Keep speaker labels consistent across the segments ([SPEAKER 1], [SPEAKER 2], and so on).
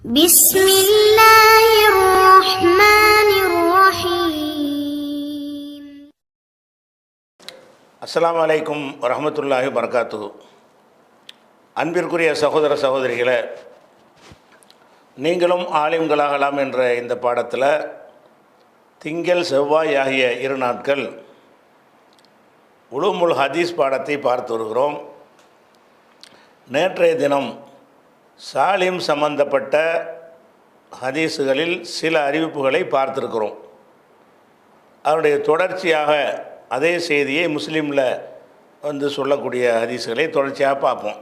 [SPEAKER 1] بسم الله الرحمن الرحيم.
[SPEAKER 2] அஸ்ஸலாமு அலைக்கும் வரஹ்மத்துல்லாஹி வபரகாத்துஹு. அன்பிற்குரிய சகோதர சகோதரிகளே, நீங்களும் ஆலிம்களாகலாம் என்ற இந்த பாடத்தில் திங்கள் செவ்வாய் ஆகிய 2 நாட்கள் உலூமுல் ஹதீஸ் பாடத்தை பார்த்து வருகிறோம். நேற்றைய தினம் சாலிம் சம்பந்தப்பட்ட ஹதீஸுகளில் சில அறிவிப்புகளை பார்த்துருக்கிறோம். அவருடைய தொடர்ச்சியாக அதே செய்தியை முஸ்லீமில் வந்து சொல்லக்கூடிய ஹதீஸுகளை தொடர்ச்சியாக பார்ப்போம்.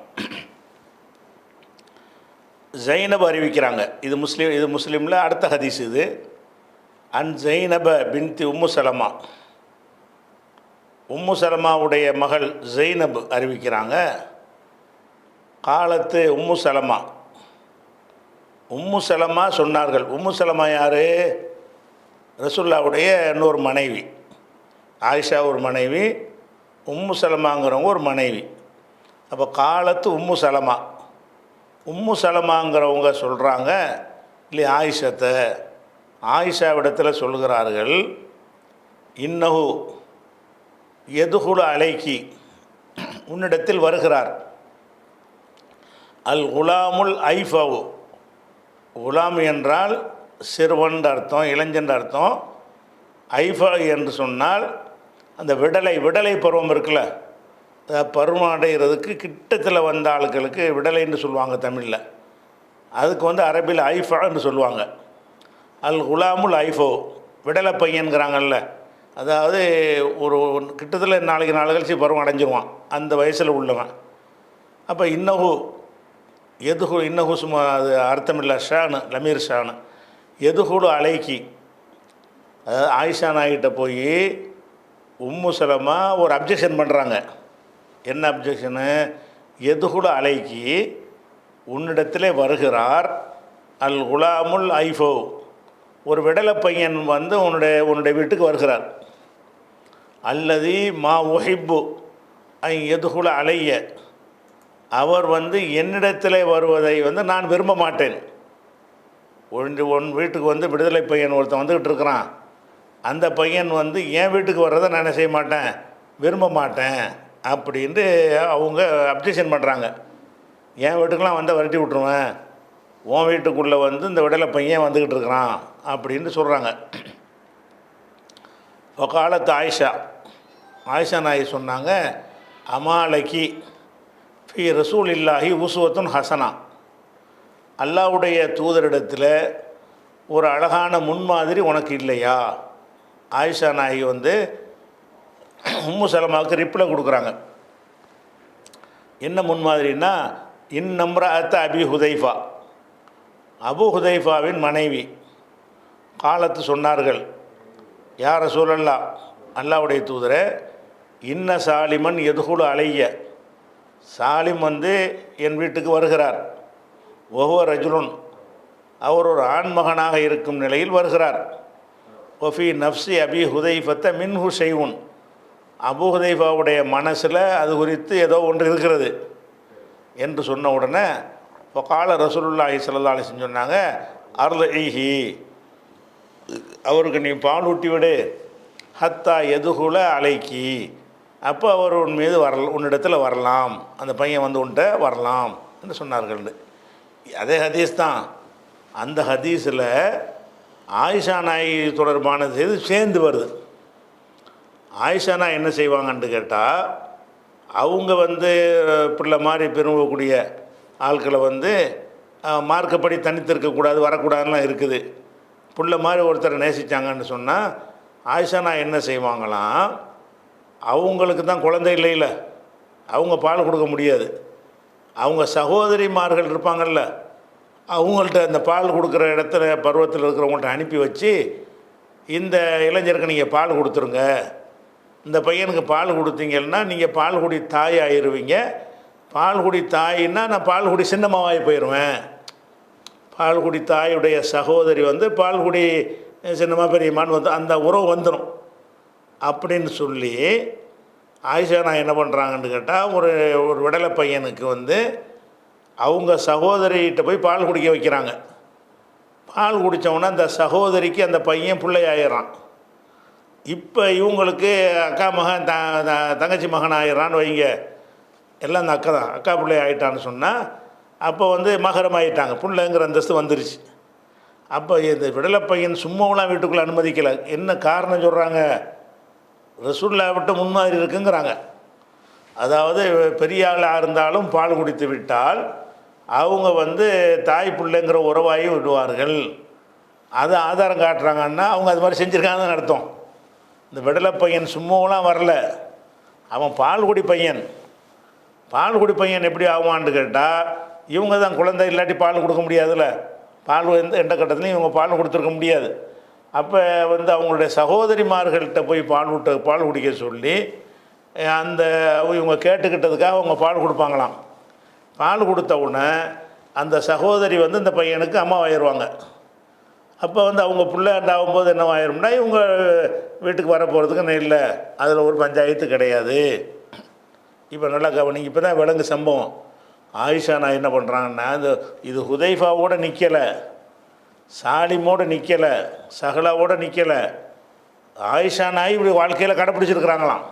[SPEAKER 2] ஜைனப் அறிவிக்கிறாங்க, இது முஸ்லீமில் அடுத்த ஹதீஸ். இது அன் ஜைனப பின்தி உம்மு சலமா, உம்மு சலமாவுடைய மகள் ஜைனப் அறிவிக்கிறாங்க. காலத்து உம்மு சலமா சொன்னார்கள். உம்மு சலமா யார்? ரசூலுல்லாஹ்வுடைய இன்னொரு மனைவி, ஆயிஷா ஒரு மனைவி, உம்மு சலமாங்கிறவங்க ஒரு மனைவி. அப்போ காலத்து உம்மு சலமாங்கிறவங்க சொல்கிறாங்க, இல்லை ஆயிஷாவிடத்தில் சொல்கிறார்கள், இன்னஹு எதுகுல அலைக்கி, உன்னிடத்தில் வருகிறார். அல் குலாமுல் ஐஃபவு, குலாம் என்றால் சிறுவன் அர்த்தம், இளைஞன் அர்த்தம். ஐஃபா என்று சொன்னால் அந்த விடலை பருவம் இருக்குல்ல, பருவம் அடைகிறதுக்கு கிட்டத்தில் வந்த ஆட்களுக்கு விடலைன்னு சொல்லுவாங்க தமிழில். அதுக்கு வந்து அரபியில் ஐஃபான்னு சொல்லுவாங்க. அல் குலாமுல் ஐஃபோ, விடலை பையன்கிறாங்கல்ல, அதாவது ஒரு கிட்டத்தில் 4 நாள் கழிச்சு பருவம் அடைஞ்சிருவான், அந்த வயசில் உள்ளவன். அப்போ இன்னஹு சும்மா அது அர்த்தமில்லை, ஷானு லமீர் ஷானு. எதுகுலு அலைக்கி, அதாவது ஆயிஷா நாய்கிட்ட போய் உம்மு சலமா ஒரு அப்ஜெக்ஷன் பண்ணுறாங்க. என்ன அப்ஜெக்ஷனு? எதுகுலு அலைக்கி, உன்னிடத்திலே வருகிறார். அல் குலாமுல் ஐஃபோ, ஒரு விடலை பையன் வந்து உன்னுடைய வீட்டுக்கு வருகிறார். அல்லது மா உஹிப்பு ஐ எதுகுல அலைய, அவர் வந்து என்னிடத்தில் வருவதை வந்து நான் விரும்ப மாட்டேன். உன் வீட்டுக்கு வந்து விடுதலை பையன் ஒருத்தன் வந்துக்கிட்டு இருக்கிறான், அந்த பையன் வந்து என் வீட்டுக்கு வர்றதை நான் என்ன செய்ய மாட்டேன், விரும்ப மாட்டேன் அப்படின்ட்டு அவங்க அப்ஜெக்ஷன் பண்ணுறாங்க. என் வீட்டுக்கெலாம் வந்து விரட்டி விட்ருவேன், உன் வீட்டுக்குள்ளே வந்து இந்த விடலை பையன் வந்துக்கிட்டு இருக்கிறான் அப்படின்னு சொல்கிறாங்க. இப்போ காலத்து ஆயிஷா நாயி சொன்னாங்க, அமாலக்கி ஃபி ரசூலில்லாஹி உஸ்வத்துன் ஹசனா, அல்லாஹ்வுடைய தூதரிடத்தில் ஒரு அழகான முன்மாதிரி உனக்கு இல்லையா? ஆயிஷா நாயி வந்து உம்மு சலமாவுக்கு ரிப்ளை கொடுக்குறாங்க. என்ன முன்மாதிரின்னா, இந்நம்ரஅத்த அபி ஹுதைஃபா, அபு ஹுதைஃபாவின் மனைவி. காலத்து சொன்னார்கள், யா ரசூலல்லாஹ், அல்லாஹ்வுடைய தூதரே, இன்ன சாலிமன் எதுகுலு அலைய, சாலிம் வந்து என் வீட்டுக்கு வருகிறார். ஒஹுவ ரஜுலுன், அவர் ஒரு ஆண்மகனாக இருக்கும் நிலையில் வருகிறார். ஒஃபி நஃப்சி அபி ஹுதைஃபத்த மின்ஹு ஷைவுன், அபு ஹுதைஃபாவுடைய மனசில் அது குறித்து ஏதோ ஒன்று இருக்கிறது என்று சொன்ன உடனே இப்போ கால ரசூலுல்லாஹி ஸல்லல்லாஹு அலைஹி வஸல்லம் சொன்னாங்க, அர்லஇஹி, அவருக்கு நீ பால் ஊட்டி விடு, ஹத்தா எதுகுல அலைக்கி, அப்போ அவர் உன் மீது உன்னிடத்தில் வரலாம், அந்த பையன் வந்து உன்கிட்ட வரலாம் என்று சொன்னார்கள். அதே ஹதீஸ் தான். அந்த ஹதீஸில் ஆயிஷா நாய் தொடர்பான செய்தி சேர்ந்து வருது. ஆயிஷா நாய் என்ன செய்வாங்கன்னு கேட்டால், அவங்க வந்து பிள்ளை மாதிரி விரும்பக்கூடிய ஆட்களை வந்து மார்க்கப்படி தனித்திருக்கக்கூடாது, வரக்கூடாதுலாம் இருக்குது. புள்ள மாதிரி ஒருத்தரை நேசித்தாங்கன்னு சொன்னால் ஆயிஷா நாய் என்ன செய்வாங்களாம், அவங்களுக்கு தான் குழந்தை இல்லையில, அவங்க பால் கொடுக்க முடியாது. அவங்க சகோதரிமார்கள் இருப்பாங்கள்ல, அவங்கள்ட்ட அந்த பால் கொடுக்குற இடத்துல பருவத்தில் இருக்கிறவங்கள்ட்ட அனுப்பி வச்சு, இந்த இளைஞருக்கு நீங்கள் பால் கொடுத்துருங்க, இந்த பையனுக்கு பால் கொடுத்தீங்கன்னா நீங்கள் பால்குடி தாய் ஆயிடுவீங்க, பால்குடி தாயின்னா நான் பால்குடி சின்னமாவாகி போயிடுவேன், பால்குடி தாயுடைய சகோதரி வந்து பால்குடி சின்னமாக பெரியம்மான்னு வந்து அந்த உறவு வந்துடும் அப்படின்னு சொல்லி ஆயிஷா நான் என்ன பண்ணுறாங்கன்னு கேட்டால், ஒரு விடலை பையனுக்கு வந்து அவங்க சகோதரிகிட்ட போய் பால் குடிக்க வைக்கிறாங்க. பால் குடித்தவொன்னே அந்த சகோதரிக்கு அந்த பையன் பிள்ளையாயிடுறான். இப்போ இவங்களுக்கு அக்கா மகன் தங்கச்சி மகன் ஆயிடுறான்னு வைங்க, எல்லாம் அந்த அக்கா தான், அக்கா பிள்ளை ஆகிட்டான்னு சொன்னால் அப்போ வந்து மகரம் ஆகிட்டாங்க, பிள்ளைங்கிற அந்தஸ்து வந்துருச்சு. அப்போ இந்த விடலை பையன் சும்மாவெலாம் வீட்டுக்குள்ளே அனுமதிக்கலை. என்ன காரணம் சொல்கிறாங்க? ரசூல்லா விட்டு முன்மாதிரி இருக்குங்கிறாங்க. அதாவது பெரிய ஆளாக இருந்தாலும் பால் குடித்து விட்டால் அவங்க வந்து தாய் பிள்ளைங்கிற உறவாகி விடுவார்கள். அது ஆதாரம் காட்டுறாங்கன்னா அவங்க அது மாதிரி செஞ்சுருக்காங்கன்னு அர்த்தம். இந்த விடலை பையன் சும்மாவெலாம் வரல, அவன் பால்குடி பையன். பால்குடி பையன் எப்படி ஆகுமான்னு கேட்டால் இவங்க தான் குழந்தை இல்லாட்டி பால் கொடுக்க முடியாதுல்ல. பால் எந்த கட்டத்துலையும் இவங்க பால் கொடுத்துருக்க முடியாது. அப்போ வந்து அவங்களுடைய சகோதரிமார்கள்ட்ட போய் பால் குடிக்க சொல்லி அந்த இவங்க கேட்டுக்கிட்டதுக்காக அவங்க பால் கொடுப்பாங்களாம். பால் கொடுத்த உடனே அந்த சகோதரி வந்து இந்த பையனுக்கு அம்மாவாயிருவாங்க. அப்போ வந்து அவங்க பிள்ளை ஆகும்போது என்னவாயிரும்னா இவங்க வீட்டுக்கு வர போகிறதுக்கு இல்லை, அதில் ஒரு பஞ்சாயத்து கிடையாது. இப்போ நல்லா கவனிங்க, இப்போ தான் விலங்கு சம்பவம். ஆயிஷா நான் என்ன பண்ணுறாங்கன்னா இது ஹுதைஃபாவோடு நிற்கலை, சாலிமோடு நிற்கலை, சஹலாவோடு நிற்கலை. ஆயிஷா நாய் இப்படி வாழ்க்கையில் கடைப்பிடிச்சிருக்கிறாங்களாம்.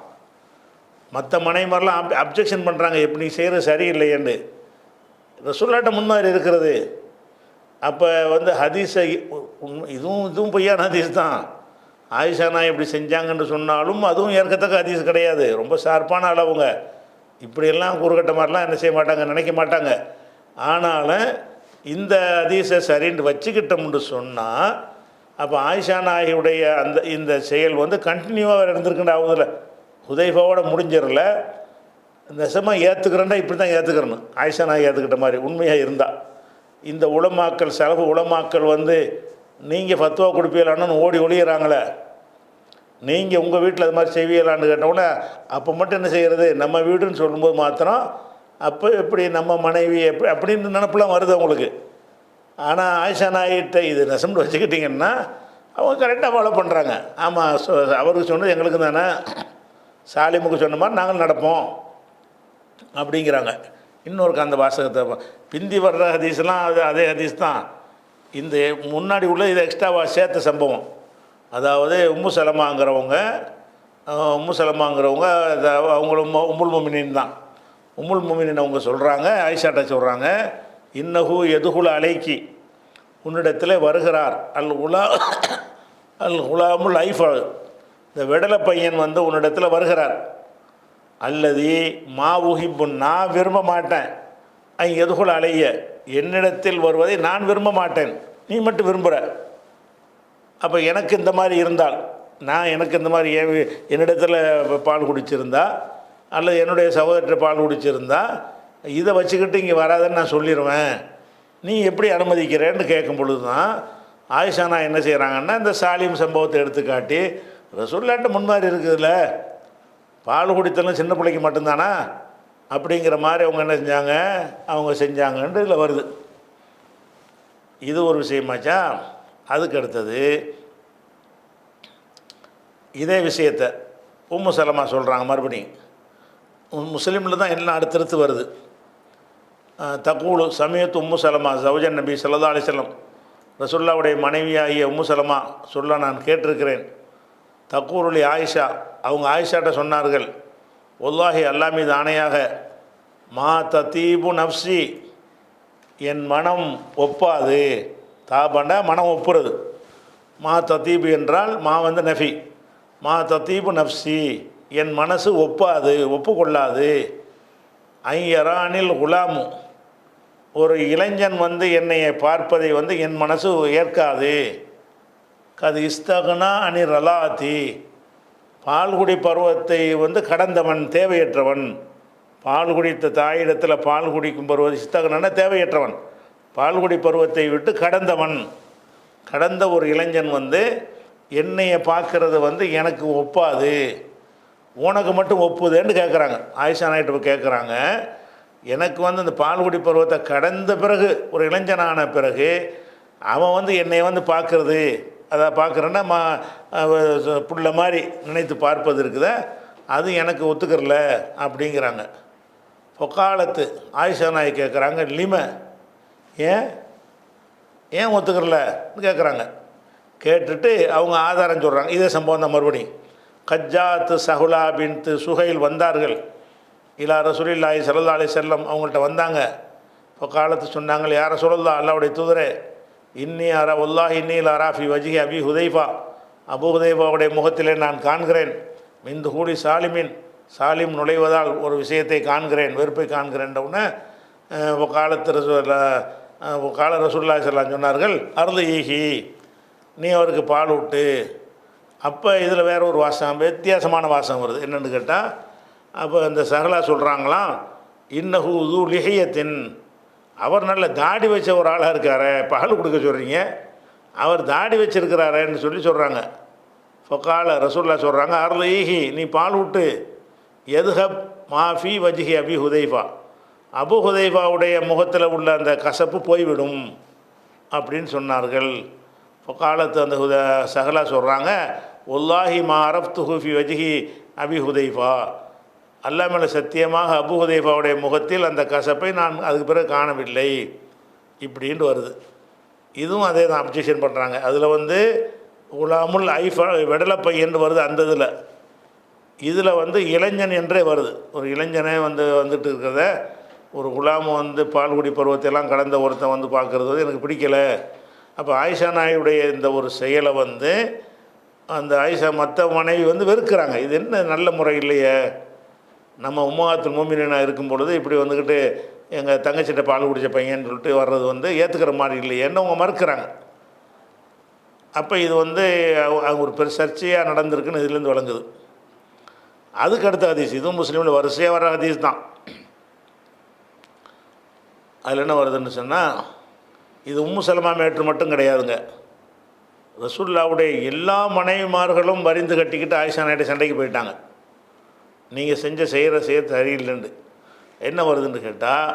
[SPEAKER 2] மற்ற மனைமாரெலாம் அப்ஜெக்ஷன் பண்ணுறாங்க, எப்படி நீ செய்கிறது சரியில்லையேன்னு. ரசூலுல்லாஹ்ட்ட முன்மாதிரி இருக்கிறது. அப்போ வந்து ஹதீஸை இதுவும் பொய்யான ஹதீஸ் தான். ஆயிஷா நாய் இப்படி செஞ்சாங்கன்னு சொன்னாலும் அதுவும் ஏற்கத்தக்க ஹதீஸ் கிடையாது. ரொம்ப ஷார்ப்பான அளவுங்க. இப்படியெல்லாம் கூறுகட்ட மாதிரிலாம் என்ன செய்ய மாட்டாங்க, நினைக்க மாட்டாங்க. ஆனாலும் இந்த ஹதீஸை சரின்னு வச்சுக்கிட்டோம்னு சொன்னால் அப்போ ஆயிஷா நாயுடைய இந்த செயல் வந்து கண்டினியூவாக இருந்திருக்குன்னு ஆகுதில்ல. ஹுதைஃபாவோட முடிஞ்சிடல. நெசமாக ஏற்றுக்கிறேன்னா இப்படி தான் ஏற்றுக்கிறணும். ஆயிஷா நாய் ஏற்றுக்கிட்ட மாதிரி உண்மையாக இருந்தால் இந்த உலமாக்கள் செலவு உலமாக்கள் வந்து நீங்கள் ஃபத்வா கொடுப்பீங்களான்னு ஓடி ஒளியிறாங்களே, நீங்கள் உங்கள் வீட்டில் அது மாதிரி செய்வீங்களான்னு கேட்டவுடனே அப்போ மட்டும் என்ன செய்கிறது, நம்ம வீடுன்னு சொல்லும்போது மாத்திரம் அப்போ எப்படி நம்ம மனைவி எப்படி அப்படின்னு நினப்பெல்லாம் வருது அவங்களுக்கு. ஆனால் ஆயிஷா நாயிட்ட இது நெசம்னு வச்சுக்கிட்டிங்கன்னா அவங்க கரெக்டாக ஃபாலோ பண்ணுறாங்க. ஆமாம், அவருக்கு சொன்னது எங்களுக்கு தானே, சாலிமுக்கு சொன்ன மாதிரி நாங்கள் நடப்போம் அப்படிங்கிறாங்க. இன்னொருக்கு அந்த வாசகத்தை பிந்தி வர்ற ஹதீஸ்லாம் அதே ஹதீஸ் தான். இந்த முன்னாடி உள்ள இது எக்ஸ்ட்ராவாக சேர்த்த சம்பவம். அதாவது உம்மு சலமாங்கிறவங்க அவங்களும் உம்முல் முமினின் தான். உம்முல் முமினின் அவங்க சொல்கிறாங்க, ஆயிஷாட்ட சொல்கிறாங்க, இன்னஹு எதுகுல அலைக்கி, உன்னிடத்தில் வருகிறார் அல் குலாமுல் ஐஃபா, இந்த விடலை பையன் வந்து உன்னிடத்தில் வருகிறார். அல்லது மா உஹிப்புன், நான் விரும்ப மாட்டேன், எதுகுல அலைய, என்னிடத்தில் வருவதை நான் விரும்ப மாட்டேன், நீ மட்டும் விரும்புகிற. அப்போ எனக்கு இந்த மாதிரி இருந்தால், எனக்கு இந்த மாதிரி என்னிடத்தில் பால் குடிச்சிருந்தா அல்லது என்னுடைய சகோதரத்தை பால் குடிச்சிருந்தா இதை வச்சுக்கிட்டு இங்கே வராதுன்னு நான் சொல்லிடுவேன், நீ எப்படி அனுமதிக்கிறேன்னு கேட்கும் பொழுது தான் ஆயிஷானா என்ன செய்கிறாங்கன்னா இந்த சாலிம் சம்பவத்தை எடுத்துக்காட்டி ரசூலுல்லாஹ்ட்ட முன்மாதிரி இருக்குதுல்ல, பால் குடித்தலும் சின்ன பிள்ளைக்கு மட்டும்தானா அப்படிங்கிற மாதிரி அவங்க என்ன செஞ்சாங்க, அவங்க செஞ்சாங்கன்ட்டு இதில் வருது. இது ஒரு விஷயமாச்சா. அதுக்கு அடுத்தது இதே விஷயத்தை உம்மு சலமா சொல்கிறாங்க மறுபடியும். முஸ்லீமில் தான் எல்லாம் அடுத்தடுத்து வருது. தக்கூலு சமயத்து உம்மு சலமா ஜவுஜன் நபி ஸல்லல்லாஹு அலைஹி வஸல்லம், ரசூலுல்லாஹ்வுடைய மனைவியாகிய உம்மு சலமா சொல்ல நான் கேட்டிருக்கிறேன். தக்கூருளி ஆயிஷா, அவங்க ஆயிஷாட்ட சொன்னார்கள், வல்லாஹி அல்லாஹ் மீது ஆணையாக, மா தத்தீபு நஃப்சி, என் மனம் ஒப்பாது. தாபண்டா மனம் ஒப்புறது. மா தத்தீபு என்றால் மா வந்து நஃபி, மா தத்தீபு நஃப்சி, என் மனசு ஒப்பாது, ஒப்புக்கொள்ளாது. ஐயரானில் குலாமு, ஒரு இளைஞன் வந்து என்னை பார்ப்பதை வந்து என் மனசு ஏற்காது. கது இஸ்தகுனா அனி ரலாத்தி, பால்குடி பருவத்தை வந்து கடந்தவன், தேவையற்றவன். பால் குடித்த தாயிடத்தில் பால் குடிக்கும் பருவம் இஸ்தகுனா தேவையற்றவன், பால்குடி பருவத்தை விட்டு கடந்தவன். கடந்த ஒரு இளைஞன் வந்து என்னையை பார்க்கறது வந்து எனக்கு ஒப்பாது, உனக்கு மட்டும் ஒப்புதுன்னு கேட்குறாங்க. ஆயிஷா நாயிட்ட கேட்குறாங்க, எனக்கு வந்து இந்த பால்குடி பருவத்தை கடந்த பிறகு ஒரு இளைஞனான பிறகு அவன் வந்து என்னை வந்து பார்க்குறது, அதை பார்க்குறேன்னா புள்ள மாதிரி நினைத்து பார்ப்பது இருக்குத, அது எனக்கு ஒத்துக்கிறல அப்படிங்கிறாங்க. பொக்காலத்து ஆயிஷா நாய் கேட்குறாங்க, லிம, ஏன் ஏன் ஒத்துக்கிறலன்னு கேட்குறாங்க. கேட்டுட்டு அவங்க ஆதாரம் சொல்கிறாங்க. இதே சம்பவம் தான் மறுபடியும். கஜ்ஜாத்து சஹுலா பின்த்து சுஹைல் வந்தார்கள் இலா ரசூலில்லாஹி ஸல்லல்லாஹு அலைஹி வஸல்லம், அவங்கள்ட்ட வந்தாங்க. இப்போ காலத்து சொன்னாங்க, யார ரசூலல்லாஹ், அல்லாஹ்வுடைய தூதரே, இன்னி அரா வல்லாஹி இன்னி லரா ஃபி வஜ்ஹி அபி ஹுதைஃபா, அபு ஹுதைஃபாவுடைய முகத்திலே நான் காண்கிறேன், மிந்து கூடி சாலிமின், சாலிம் நுழைவதால் ஒரு விஷயத்தை காண்கிறேன், வெறுப்பை காண்கிறேன்றவுடனே காலத்து கால ரசூலுல்லாஹி ஸல்லல்லாஹு சொன்னார்கள், அருள் ஈஹி, நீ அவருக்கு பால் விட்டு. அப்போ இதில் வேற ஒரு வாசகம், வித்தியாசமான வாசகம் வருது. என்னென்னு கேட்டால், அப்போ இந்த சகலா சொல்கிறாங்களாம், இன்னஹு து லிஹியத்தின், அவர் நல்ல தாடி வச்ச ஒரு ஆளாக இருக்கார், பால் கொடுக்க சொல்கிறீங்க, அவர் தாடி வச்சிருக்கிறாரேன்னு சொல்கிறாங்க. ஃபகால ரசூலுல்லாஹ் சொல்கிறாங்க, அருள் ஈஹி, நீ பால் விட்டு, எதுஹப் மாஃபி வஜ்ஹி அபி ஹுதைஃபா, அபு ஹுதைஃபாவுடைய முகத்தில் உள்ள அந்த கசப்பு போய்விடும் அப்படின்னு சொன்னார்கள். காலத்து அந்த சகலா சொல்கிறாங்க, ஒல்லாஹி மா அரஃப்துஹு ஃபி வஜ்ஹி அபி ஹுதைஃபா, அல்லாஹ் மேலே சத்தியமாக அபு ஹுதைஃபாவுடைய முகத்தில் அந்த கசப்பை நான் அதுக்கு பிறகு காணவில்லை இப்படின்ட்டு வருது. இதுவும் அதே தான் அப்ஜெக்ஷன் பண்ணுறாங்க. அதில் வந்து குலாமுல் ஐஃபா வெடலை பையன் வருது அந்த இதில் இளைஞன் என்றே வருது. ஒரு இளைஞனே வந்துட்டு இருக்கிறத, ஒரு குலாமு பால் குடி பருவத்தையெல்லாம் கடந்த ஒருத்தன் பார்க்குறது எனக்கு பிடிக்கலை. அப்போ ஆயிஷா நாயுடைய இந்த ஒரு செயலை அந்த ஆயிஷா மற்ற மனைவி வெறுக்கிறாங்க. இது என்ன நல்ல முறை இல்லையே, நம்ம உம்மஹாத்துல் மோமினீனா இருக்கும் பொழுது இப்படி வந்துக்கிட்டு எங்கள் தங்கச்சிட்ட பால் குடித்த பையன்னு சொல்லிட்டு வர்றது ஏற்றுக்கிற மாதிரி இல்லையேன்னு அவங்க மறுக்கிறாங்க. அப்போ இது ஒரு பெரிய சர்ச்சையாக நடந்திருக்குன்னு இதுலேருந்து வழங்குது. அதுக்கு அடுத்த ஹதீஸ், இதுவும் முஸ்லீமில் வரிசையாக வர ஹதீஸ் தான். அதில் என்ன வருதுன்னு சொன்னால், இது உம்மு சலமா மேட்ரு மட்டும் கிடையாதுங்க. ரசூலுல்லாஹ்வுடைய எல்லா மனைவிமார்களும் வரிந்து கட்டிக்கிட்டு ஆயிஷா நாயுடு சண்டைக்கு போயிட்டாங்க. நீங்கள் செய்கிற சரியில்லைண்டு. என்ன வருதுன்னு கேட்டால்,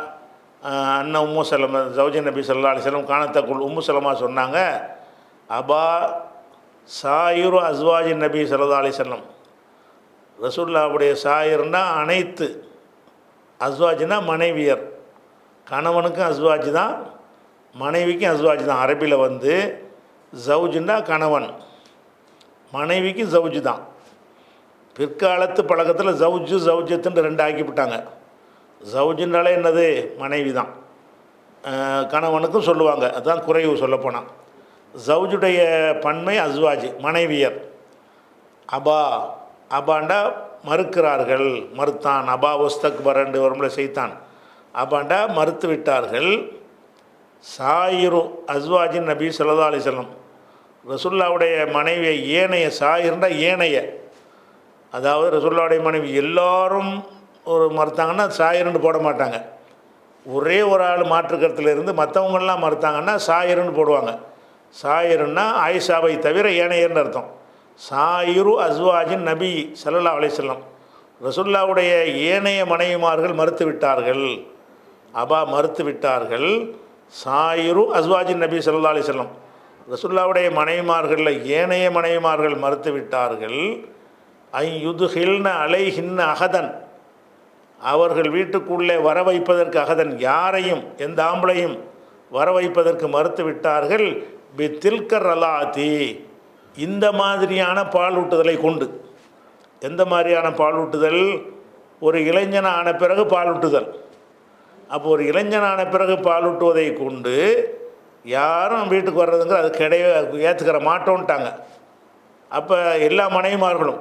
[SPEAKER 2] அண்ணன் உம்மு சலமா ஜௌஜன் நபி ஸல்லல்லாஹு அலைஹி வஸல்லம் காணத்தக்குள் உம்மு சலமா சொன்னாங்க, அபா சாயிரு அஸ்வாஜின் நபி ஸல்லல்லாஹு அலைஹி வஸல்லம், ரசூலுல்லாஹ்வுடைய சாயிர்னா அனைத்து, அஸ்வாஜினா மனைவியர், கணவனுக்கும் அஸ்வாஜ் தான், மனைவிக்கும் அஸ்வாஜ் தான். அரபியில் ஜவுஜுன்னா கணவன், மனைவிக்கு ஜவுஜு தான். பிற்காலத்து பழக்கத்தில் ஜவுஜு ஜவுஜத்துன்னு ரெண்டு ஆக்கிவிட்டாங்க. ஜவுஜுனாலே என்னது, மனைவி தான். கணவனுக்கும் சொல்லுவாங்க, அதுதான் குறைவு சொல்லப்போனால். ஜவுஜுடைய பன்மை அஸ்வாஜ், மனைவியர். அபா, அபாண்டா மறுக்கிறார்கள், மறுத்தான். அபா ஒஸ்தக்பர் ரெண்டு வரும்ல செய்தான், அபாண்டா மறுத்து விட்டார்கள். சாயிரு அஸ்வாஜின் நபி ஸல்லல்லாஹு அலைஹி வஸல்லம், ரசூலுல்லாஹ்வுடைய மனைவியை ஏனைய, சாயிர்னா ஏனைய, அதாவது ரசூலுல்லாஹ்வுடைய மனைவி எல்லாரும் ஒரு மறுத்தாங்கன்னா சாயிர்னு போட மாட்டாங்க. ஒரே ஒரு ஆள் மாற்றுக்கருத்தில் இருந்து மற்றவங்கள்லாம் மறுத்தாங்கன்னா சாயிர்னு போடுவாங்க. சாயிர்னா ஆயிஷாவை தவிர ஏனையர்னு அர்த்தம். சாயிரு அஸ்வாஜின் நபி ஸல்லல்லாஹு அலைஹி வஸல்லம், ரசூலுல்லாஹ்வுடைய ஏனைய மனைவிமார்கள் மறுத்து விட்டார்கள். அபா மறுத்து விட்டார்கள். சாயிரு அஸ்வாஜின் நபி ஸல்லல்லாஹு அலைஹி வஸல்லம், ரசூலுல்லாஹ்வுடைய மனைவிமார்களில் ஏனைய மனைவிமார்கள் மறுத்து விட்டார்கள். ஐ யுதுஹில்ன அலைஹின்ன அகதன், அவர்கள் வீட்டுக்குள்ளே வர வைப்பதற்கு, அகதன் யாரையும், எந்த ஆம்பளையும் வர வைப்பதற்கு மறுத்து விட்டார்கள். பி தில்கர் அலாத்தி, இந்த மாதிரியான பாலூட்டுதலை கொண்டு. எந்த மாதிரியான பாலூட்டுதல், ஒரு இளைஞனான பிறகு பாலூட்டுதல். அப்போ ஒரு இளைஞனான பிறகு பாலூட்டுவதை கொண்டு யாரும் வீட்டுக்கு வர்றதுங்கிற அது கிடையாது, ஏற்றுக்கிற மாட்டோன்ட்டாங்க. அப்போ எல்லா மனைவிமார்களும்,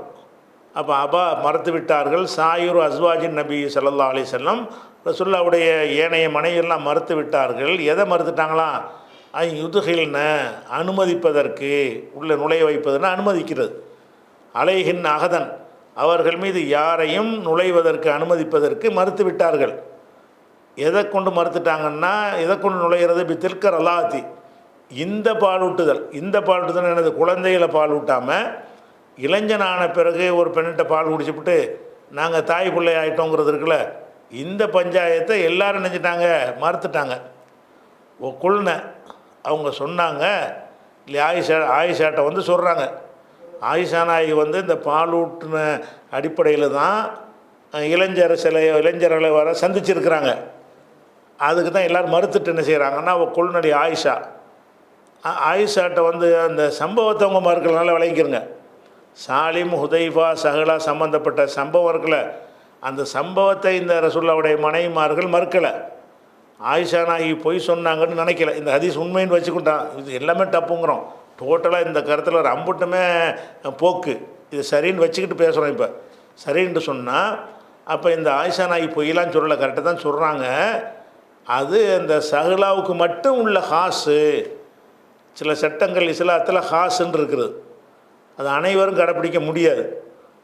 [SPEAKER 2] அப்போ அபா மறுத்து விட்டார்கள். சாயிரு அஸ்வாஜின் நபி ஸல்லல்லாஹு அலைஹி வஸல்லம், ரசூலுல்லாஹ்வுடைய ஏனைய மனைவியெல்லாம் மறுத்து விட்டார்கள். எதை மறுத்துட்டாங்களாம், யுதுகில்ன அனுமதிப்பதற்கு, உள்ள நுழைய வைப்பதுன்னு அனுமதிக்கிறது. அலைஹின் அகதன், அவர்கள் மீது யாரையும் நுழைவதற்கு அனுமதிப்பதற்கு மறுத்து விட்டார்கள். எதை கொண்டு மறுத்துட்டாங்கன்னா, எதை கொண்டு நுழைகிறது, பி தில்கர் அலாத்தி, இந்த பாலூட்டுதல். இந்த பாலூட்டுதல் என்னது, குழந்தைகளை பால் ஊட்டாமல் இளைஞனான பிறகு ஒரு பெண்ணிட்ட பால் குடிச்சுவிட்டு நாங்கள் தாய் பிள்ளை ஆகிட்டோங்கிறது இருக்குல்ல, இந்த பஞ்சாயத்தை எல்லோரும் நினைச்சிட்டாங்க, மறுத்துட்டாங்க. குள்ன அவங்க சொன்னாங்க, இல்லை ஆயிஷாட்ட சொல்கிறாங்க, ஆயிஷா நாயகி இந்த பாலூட்டின அடிப்படையில் தான் இளைஞர்களை வர சந்திச்சிருக்கிறாங்க. அதுக்கு தான் எல்லோரும் மறுத்துட்டு என்ன செய்கிறாங்கன்னா, குள்நடி ஆயிஷா, ஆயிஷாட்ட வந்து அந்த சம்பவத்தை அவங்க மறுக்கிறதுனால விளங்கிக்கிறங்க. சாலிம் ஹுதைஃபா சஹலா சம்மந்தப்பட்ட சம்பவம் இருக்குல்ல, அந்த சம்பவத்தை இந்த ரசூலுல்லாஹ்வுடைய மனைவிமார்கள் மறுக்கலை. ஆயிஷா நாயகி பொய் சொன்னாங்கன்னு நினைக்கல. இந்த ஹதீஸ் உண்மைன்னு வச்சுக்கிட்டான். இது எல்லாமே தப்புங்கிறோம். டோட்டலாக இந்த கருத்தில் ஒரு அம்புட்டுமே போக்கு. இது சரின்னு வச்சுக்கிட்டு பேசுகிறோம். இப்போ சரின்னு சொன்னால் அப்போ இந்த ஆயிஷா நாயகி பொய்யெல்லாம் சொல்லலை, கரெக்டாக தான் சொல்கிறாங்க. அது இந்த சஹலாவுக்கு மட்டும் உள்ள ஹாஸு. சில சட்டங்கள் இஸ்லாத்தில் ஹாஸுன்னு இருக்குது, அது அனைவரும் கடைப்பிடிக்க முடியாது.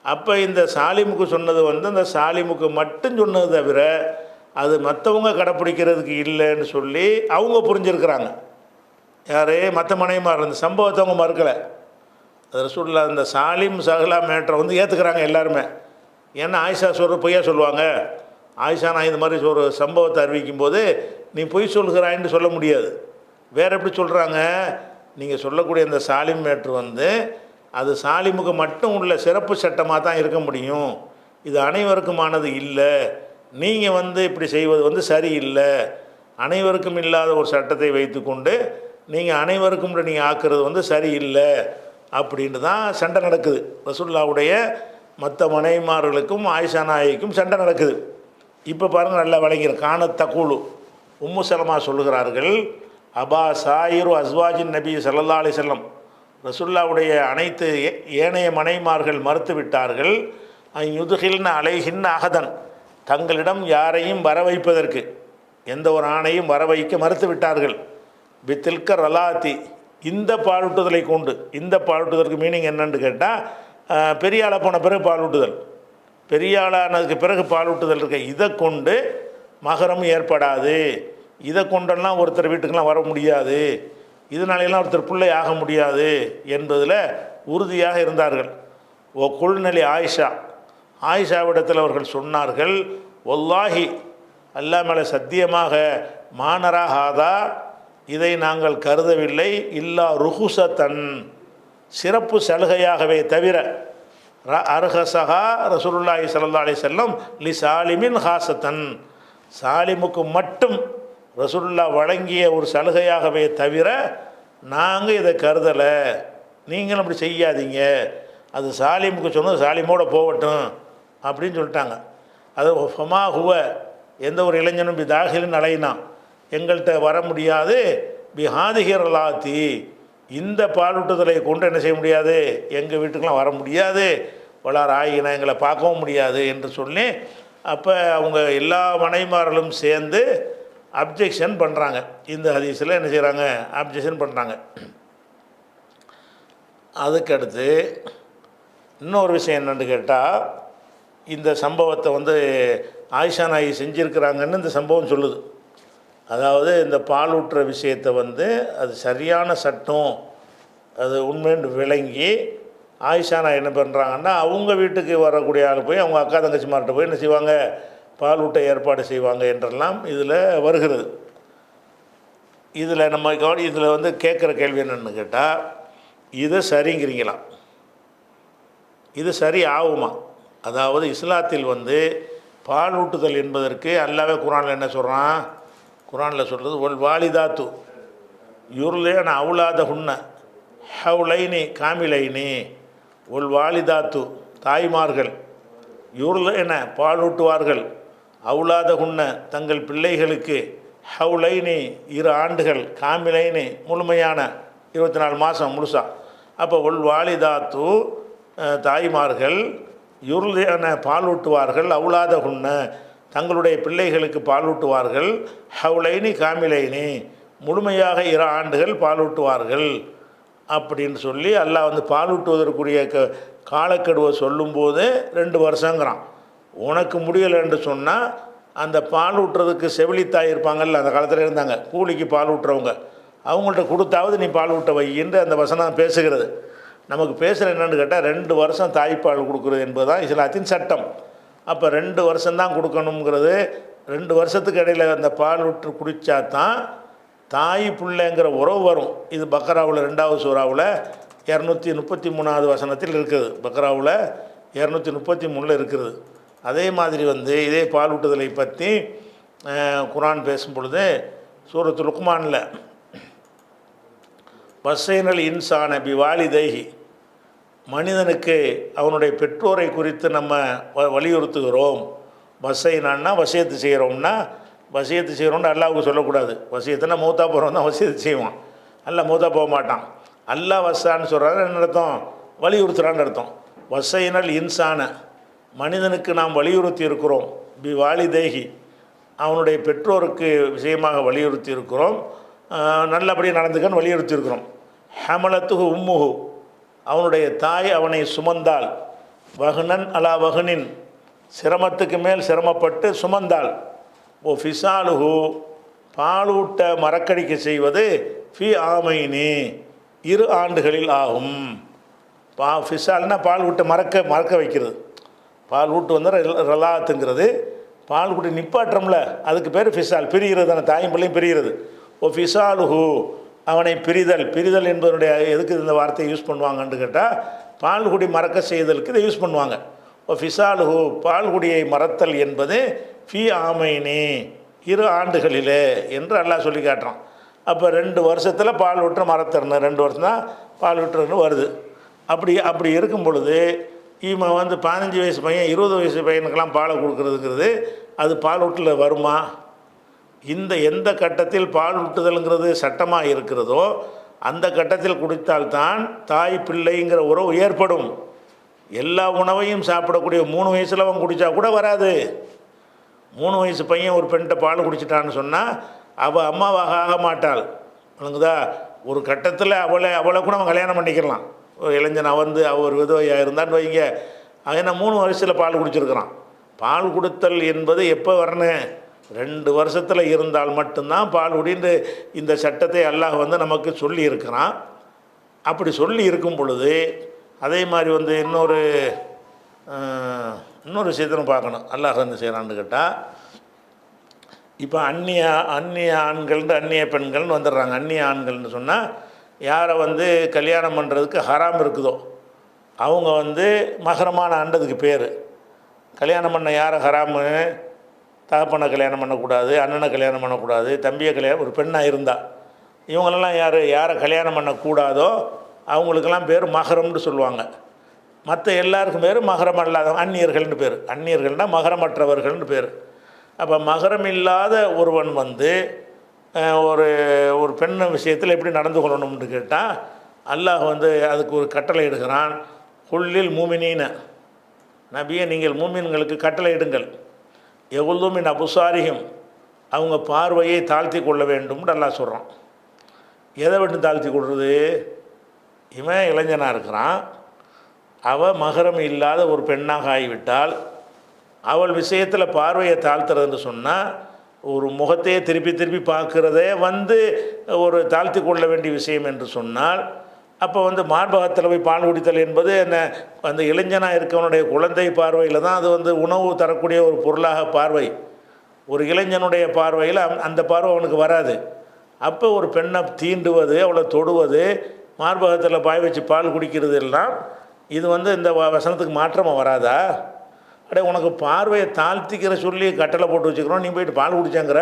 [SPEAKER 2] அப்போ இந்த சாலிமுக்கு சொன்னது வந்து அந்த சாலிமுக்கு மட்டும் சொன்னது தவிர அது மற்றவங்க கடைப்பிடிக்கிறதுக்கு இல்லைன்னு சொல்லி அவங்க புரிஞ்சிருக்கிறாங்க. யார்? மற்ற மனைவிமார். இந்த சம்பவத்தை அவங்க மறுக்கலை. அது ரசூலுல்லாஹ் இந்த சாலிம் சஹலா மேட்டரை வந்து ஏற்றுக்கிறாங்க எல்லாருமே. ஏன்னா ஆயிஷா சொல்கிற பொய்யா சொல்லுவாங்க. ஆயிஷா நான் இந்த மாதிரி ஒரு சம்பவத்தை அறிவிக்கும் போது நீ பொய் சொல்கிறாயின்னு சொல்ல முடியாது. வேறு எப்படி சொல்கிறாங்க? நீங்கள் சொல்லக்கூடிய இந்த சாலிம் மேட்ரு வந்து அது சாலிமுக்கு மட்டும் உள்ள சிறப்பு சட்டமாக தான் இருக்க முடியும், இது அனைவருக்குமானது இல்லை. நீங்கள் வந்து இப்படி செய்வது வந்து சரியில்லை. அனைவருக்கும் இல்லாத ஒரு சட்டத்தை வைத்துக்கொண்டு நீங்கள் அனைவருக்கும் நீங்கள் ஆக்குறது வந்து சரியில்லை அப்படின்ட்டு தான் சண்டை நடக்குது. ரசூலுல்லாஹ்வுடைய மற்ற மனைவிமார்களுக்கும் ஆயிஷா நாயகிக்கும் சண்டை நடக்குது. இப்போ பாருங்கள், நல்லா விளங்கிற காணத் தக்கூலு உம்மு சலமா சொல்லுகிறார்கள், அபா சாயிரு அஸ்வாஜின் நபி ஸல்லல்லாஹு அலைஹி வஸல்லம், ரசூலுல்லாஹ்வுடைய அனைத்து ஏனைய மனைவிமார்கள் மறுத்து விட்டார்கள். யுதுகில்ன அலைஹின்ன அஹதன், தங்களிடம் யாரையும் வர வைப்பதற்கு, எந்த ஒரு ஆணையும் வர வைக்க மறுத்து விட்டார்கள். பித்தில்க ரலாத்தி, இந்த பாலூட்டுதலை கொண்டு. இந்த பாலூட்டுதலுக்கு மீனிங் என்னன்னு கேட்டால், பெரிய ஆளாக போன பிறகு பாலூட்டுதல், பெரிய ஆளானதுக்கு பிறகு பாலூட்டுதல் இருக்க, இதை கொண்டு மகரம் ஏற்படாது, இதை கொண்டெல்லாம் ஒருத்தர் வீட்டுக்கெல்லாம் வர முடியாது, இதனாலெல்லாம் ஒருத்தர் பிள்ளை ஆக முடியாது என்பதில் உறுதியாக இருந்தார்கள். ஓ குல்நலி ஆயிஷா, ஆயிஷாவிடத்தில் அவர்கள் சொன்னார்கள், ஒல்லாஹி அல்லா மேலே சத்தியமாக, மானராகாதா இதை நாங்கள் கருதவில்லை, இல்லா ருஹுசத்தன் சிறப்பு சலுகையாகவே தவிர, அர்ஹசஹா ரசூலுல்லாஹி ஸல்லல்லாஹு அலைஹி வஸல்லம் லி சாலிமின் ஹாசத்தன், சாலிமுக்கு மட்டும் ரசூலுல்லாஹ் வழங்கிய ஒரு சலுகையாகவே தவிர நாங்கள் இதை கருதலை, நீங்களும் அப்படி செய்யாதீங்க, அது சாலிமுக்கு சொன்னது சாலிமோடு போகட்டும் அப்படின்னு சொல்லிட்டாங்க. அது ஃபமா ஹுவ, எந்த ஒரு இளைஞனும் பி தாகிலின் அலைனா, எங்கள்கிட்ட வர முடியாது, பிஹாதிஹிரலாத்தி, இந்த பாலூட்டுதலை கொண்டு என்ன செய்ய முடியாது, எங்கள் வீட்டுக்கெலாம் வர முடியாது, வளார் ஆகினா எங்களை பார்க்கவும் முடியாது என்று சொல்லி, அப்போ அவங்க எல்லா மனைவிமார்களும் சேர்ந்து அப்ஜெக்ஷன் பண்ணுறாங்க. இந்த ஹதீஸில் என்ன செய்கிறாங்க, அப்ஜெக்ஷன் பண்ணுறாங்க. அதுக்கடுத்து இன்னொரு விஷயம் என்னென்னு கேட்டால், இந்த சம்பவத்தை வந்து ஆயிஷா நாயகி செஞ்சுருக்கிறாங்கன்னு இந்த சம்பவம் சொல்லுது. அதாவது இந்த பாலூட்டுற விஷயத்தை வந்து அது சரியான சட்டம், அது உண்மைன்னு விளங்கி ஆயிஷா நாயகி என்ன பண்ணுறாங்கன்னா, அவங்க வீட்டுக்கு வரக்கூடிய ஆள் போய் அவங்க அக்கா தங்கச்சிமார்கிட்ட போய் என்ன செய்வாங்க, பாலூட்ட ஏற்பாடு செய்வாங்க என்றெல்லாம் இதில் வருகிறது. இதில் நம்ம இதில் வந்து கேட்குற கேள்வி என்னென்னு கேட்டால், இது சரிங்கிறீங்களா, இது சரி ஆகுமா? அதாவது இஸ்லாத்தில் வந்து பாலூட்டுதல் என்பதற்கு அல்லாஹ்வே குர்ஆனில் என்ன சொல்கிறான், குர்ஆனில் சொல்கிறது, ஒல் வாலிதாத்து யுர்லேன அவுலாதஹுன்ன ஹவுலைனி காமிலைனி, ஒல் வாலிதாத்து தாய்மார்கள், யுர்லேன பாலூட்டுவார்கள், அவுலாதஹுன்ன தங்கள் பிள்ளைகளுக்கு, ஹவுலைனி 2 ஆண்டுகள், காமிலைனி முழுமையான 24 மாதம் முழுசா. அப்போ ஒல் வாலிதாத்து தாய்மார்கள், யுர்லேன பாலூட்டுவார்கள், அவுலாதஹுன்ன தங்களுடைய பிள்ளைகளுக்கு பாலூட்டுவார்கள், ஹவுலைனி காமிலைனி முழுமையாக 2 ஆண்டுகள் பாலூட்டுவார்கள் அப்படின்னு சொல்லி அல்லாஹ் வந்து பாலூட்டுவதற்குரிய காலக்கெடுவை சொல்லும்போது 2 வருஷங்கிறான். உனக்கு முடியலைன்னு சொன்னால் அந்த பாலூட்டுறதுக்கு செவிலித்தாய் இருப்பாங்கல்ல, அந்த காலத்தில் இருந்தாங்க, கூலிக்கு பாலூட்டுறவங்க, அவங்கள்ட்ட கொடுத்தாவது நீ பாலூட்ட வையின்று அந்த வசனம் பேசுகிறது. நமக்கு பேசுகிற என்னென்னு கேட்டால், 2 வருஷம் தாய்ப்பால் கொடுக்குறது என்பது தான் இஸ்லாத்தின் சட்டம். அப்போ 2 வருஷம்தான் கொடுக்கணுங்கிறது, 2 வருஷத்துக்கு இடையில் அந்த பால் விட்டு குடித்தா தான் தாய் பிள்ளைங்கிற உறவு வரும். இது பக்ராவில் 2வது சூறாவில் 233வது வசனத்தில் இருக்குது, பக்ராவில் 233 இருக்கிறது. அதே மாதிரி வந்து இதே பாலூட்டுதலை பற்றி குர்ஆன் பேசும் பொழுது சூரத்து லுக்மானில் வசைனல் இன்சான பி வாலிதைஹி, மனிதனுக்கு அவனுடைய பெற்றோரை குறித்து நம்ம வலியுறுத்துகிறோம். வசைனான்னா வசியத்து செய்கிறோம்னா, வசியத்து செய்கிறோம்னு அல்லாவுக்கு சொல்லக்கூடாது. வசியத்துனா மூத்தா போகிறோம் தான் வசியத்து செய்வான், அல்லாஹ் மூத்தா போக மாட்டான். அல்லாஹ் வசான்னு சொல்கிறாரு, என்ன அர்த்தம்? வலியுறுத்துறான்னு அர்த்தம். வசைனல் இன்சான, மனிதனுக்கு நாம் வலியுறுத்தி இருக்கிறோம். பி வாலிதைஹி, அவனுடைய பெற்றோருக்கு விஷயமாக வலியுறுத்தி இருக்கிறோம். நல்லபடியாக நடந்துக்கன்னு வலியுறுத்தி இருக்கிறோம். ஹமலத்துஹு உம்முஹு, அவனுடைய தாய் அவனை சுமந்தாள். வஹ்னன் அலா வஹ்னின், சிரமத்துக்கு மேல் சிரமப்பட்டு சுமந்தாள். ஓ ஃபிசாலுஹு, பாலூட்ட மறக்கடிக்க செய்வது ஃபி ஆமைனி, 2 ஆண்டுகளில் ஆகும். ஃபிசால்னா பால் ஊட்ட மறக்க வைக்கிறது. பால் ஊட்டு வந்து ரலாத்துங்கிறது, பால் ஊட்டி நிப்பாட்டுறோம்ல, அதுக்கு பேர் ஃபிசால். பிரிகிறது தானே, தாயும் பிள்ளையும் பிரிகிறது. ஓ ஃபிசாலுஹு, அவனை பிரிதல் என்பதனுடைய எதுக்கு இந்த வார்த்தையை யூஸ் பண்ணுவாங்கன்னு கேட்டால், பால்குடி மறக்க செய்தலுக்கு இதை யூஸ் பண்ணுவாங்க. ஓ ஃபிசாலுஹு, பால்குடியை மறத்தல் என்பது ஃபி ஆமைனி, 2 ஆண்டுகளிலே என்று அல்லாஹ் சொல்லி காட்டுறான். அப்போ 2 வருஷத்தில் பால் விட்டு மறத்தரணும், 2 வருஷம் தான் பால் விட்டுறன்னு வருது. அப்படி இருக்கும் பொழுது இவன் வந்து 15 வயசு பையன் 20 வயசு பையனுக்கெல்லாம் பாலை கொடுக்குறதுங்கிறது அது பால் ஊட்டில் வருமா? எந்த கட்டத்தில் பால் ஊட்டுதல்ங்கிறது சட்டமாக இருக்கிறதோ அந்த கட்டத்தில் குடித்தால்தான் தாய் பிள்ளைங்கிற உறவு ஏற்படும். எல்லா உணவையும் சாப்பிடக்கூடிய 3 வயசில் அவன் குடித்தா கூட வராது. 3 வயசு பையன் ஒரு பெண்கிட்ட பால் குடிச்சிட்டான்னு சொன்னால் அவள் அம்மாவாக ஆக மாட்டாள். வழங்குதா? ஒரு கட்டத்தில் அவளை கூட அவன் கல்யாணம் பண்ணிக்கலாம். இளைஞன் வந்து அவர் விதவையாக இருந்தான்னு வைங்க, ஏன்னா 3 வயசில் பால் குடிச்சிருக்கிறான். பால் கொடுத்தல் என்பது எப்போ வரணும்? 2 வருஷத்தில் இருந்தால் மட்டும்தான் பால் குடின்னு இந்த சட்டத்தை அல்லாஹ் வந்து நமக்கு சொல்லி இருக்கிறான். அப்படி சொல்லி இருக்கும் பொழுது அதே மாதிரி வந்து இன்னொரு விஷயத்திலும் பார்க்கணும். அல்லாஹ் வந்து செய்கிறான்னு கேட்டால், இப்போ அந்நிய ஆண்கள்னு அந்நிய பெண்கள்னு வந்துடுறாங்க. அந்நிய ஆண்கள்னு சொன்னால் யாரை வந்து கல்யாணம் பண்ணுறதுக்கு ஹராம் இருக்குதோ அவங்க வந்து மகரமான ஆண்டதுக்கு பேர். கல்யாணம் பண்ண யாரை ஹராமு? தகப்பனை கல்யாணம் பண்ணக்கூடாது, அண்ணனை கல்யாணம் பண்ணக்கூடாது, தம்பியை கல்யாணம், ஒரு பெண்ணாக இருந்தால் இவங்களெல்லாம் யாரை கல்யாணம் பண்ணக்கூடாதோ அவங்களுக்கெல்லாம் பேர் மகரம்னு சொல்லுவாங்க. மற்ற எல்லாருக்கும் பேர் மகரம் இல்லாத அந்நியர்கள்னு பேர். அந்நியர்கள்னால் மகரமற்றவர்கள்னு பேர். அப்போ மகரம் இல்லாத ஒருவன் வந்து ஒரு பெண் விஷயத்தில் எப்படி நடந்து கொள்ளணும்னு கேட்டால் அல்லாஹ் வந்து அதுக்கு ஒரு கட்டளை இடுகிறான். குல்லில் மூமினீன, நபியை நீங்கள் மூமின்களுக்கு கட்டளை இடுங்கள். எவ்வளோமின் அபுசாரியும், அவங்க பார்வையை தாழ்த்தி கொள்ள வேண்டும்னு அல்லாஹ் சொல்கிறான். எதை விட்டு தாழ்த்தி கொள்வது? இவன் இளைஞனாக இருக்கிறான், அவள் மகரம் இல்லாத ஒரு பெண்ணாக ஆகிவிட்டால் அவள் விஷயத்தில் பார்வையை தாழ்த்துறதுன்னு சொன்னால் ஒரு முகத்தையே திருப்பி பார்க்குறதே வந்து ஒரு தாழ்த்தி கொள்ள வேண்டிய விஷயம் என்று சொன்னால், அப்போ வந்து மார்பகத்தில் போய் பால் குடித்தல் என்பது அந்த இளைஞனாக இருக்கவனுடைய குழந்தை பார்வையில் தான் அது வந்து உணவு தரக்கூடிய ஒரு பொருளாக பார்வை. ஒரு இளைஞனுடைய பார்வையில் அந்த பார்வை அவனுக்கு வராது. அப்போ ஒரு பெண்ணை தீண்டுவது, அவளை தொடுவது, மார்பகத்தில் பாய் வச்சு பால் குடிக்கிறது எல்லாம் இது வந்து இந்த வசனத்துக்கு மாற்றமாக வராதா? உனக்கு பார்வையை தாழ்த்திக்கிற சொல்லி கட்டளை போட்டு வச்சுக்கிறோம், நீ போயிட்டு பால் குடிச்சாங்கிற.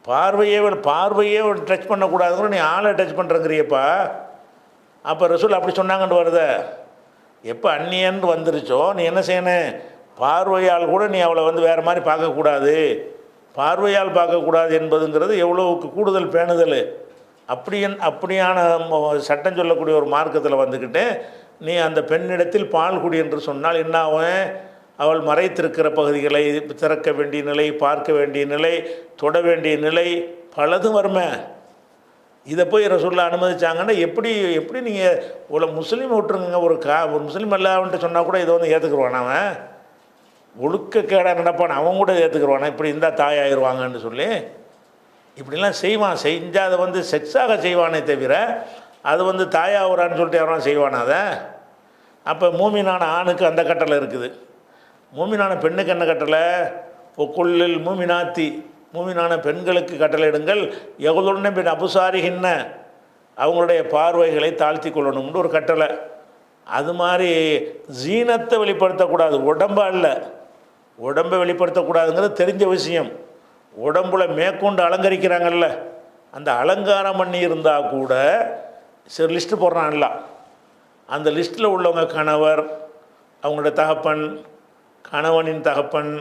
[SPEAKER 2] பார்வையே டச் பண்ணக்கூடாதுங்கிற, நீ ஆளை டச் பண்ணுறங்கிறியப்பா. அப்போ ரசூல் அப்படி சொன்னாங்கன்னு வருத. எப்போ அந்நியன்னு வந்துருச்சோ நீ என்ன செய்யணும்? பார்வையால் கூட நீ அவளை வந்து வேறு மாதிரி பார்க்கக்கூடாது. பார்வையால் பார்க்கக்கூடாது என்பதுங்கிறது எவ்வளோவுக்கு கூடுதல் பேணுதல். அப்படியான சட்டம் சொல்லக்கூடிய ஒரு மார்க்கத்தில் வந்துக்கிட்டு நீ அந்த பெண்ணிடத்தில் பால் குடி என்று சொன்னால் என்ன ஆகும்? அவள் மறைத்திருக்கிற பகுதிகளை திறக்க வேண்டிய நிலை, பார்க்க வேண்டிய நிலை, தொட வேண்டிய நிலை பலதும் வருமே. இதை போய் ரசூல்லா அனுமதிச்சாங்கன்னா எப்படி நீங்கள் இவ்வளோ முஸ்லீம் விட்டுருங்க. ஒரு முஸ்லீம் எல்லாவன்ட்டு சொன்னால் கூட இதை வந்து ஏற்றுக்குருவான். அவன் ஒழுக்கக்கேடாக நடப்பான், அவன் கூட ஏற்றுக்குருவானா? இப்படி இருந்தால் தாயாயிருவாங்கன்னு சொல்லி இப்படிலாம் செய்வான். செஞ்சால் அதை வந்து செக்ஸாக செய்வானே தவிர அது வந்து தாயாகிறான்னு சொல்லிட்டு யாரும் செய்வானா அதை? அப்போ மூமினான ஆணுக்கு அந்த கட்டளை இருக்குது, மூமினான பெண்ணுக்கு என்ன கட்டளை? ஒக்குள்ளில் மூமினாத்தி, மூமினான பெண்களுக்கு கட்டளையிடுங்கள். எவ்வளோன்னு பெண் அபுசாரிகின்ன, அவங்களுடைய பார்வைகளை தாழ்த்தி கொள்ளணும்னு ஒரு கட்டளை. அது மாதிரி ஜீனத்தை வெளிப்படுத்தக்கூடாது, உடம்பை வெளிப்படுத்தக்கூடாதுங்கிறது தெரிஞ்ச விஷயம். உடம்புல மேற்கொண்டு அலங்கரிக்கிறாங்கல்ல, அந்த அலங்காரம் பண்ணி இருந்தால் கூட சரி லிஸ்ட்டு போடுறான் இல்லை, அந்த லிஸ்ட்டில் உள்ளவங்க கணவர், அவங்களோட தகப்பன், கணவனின் தகப்பன்,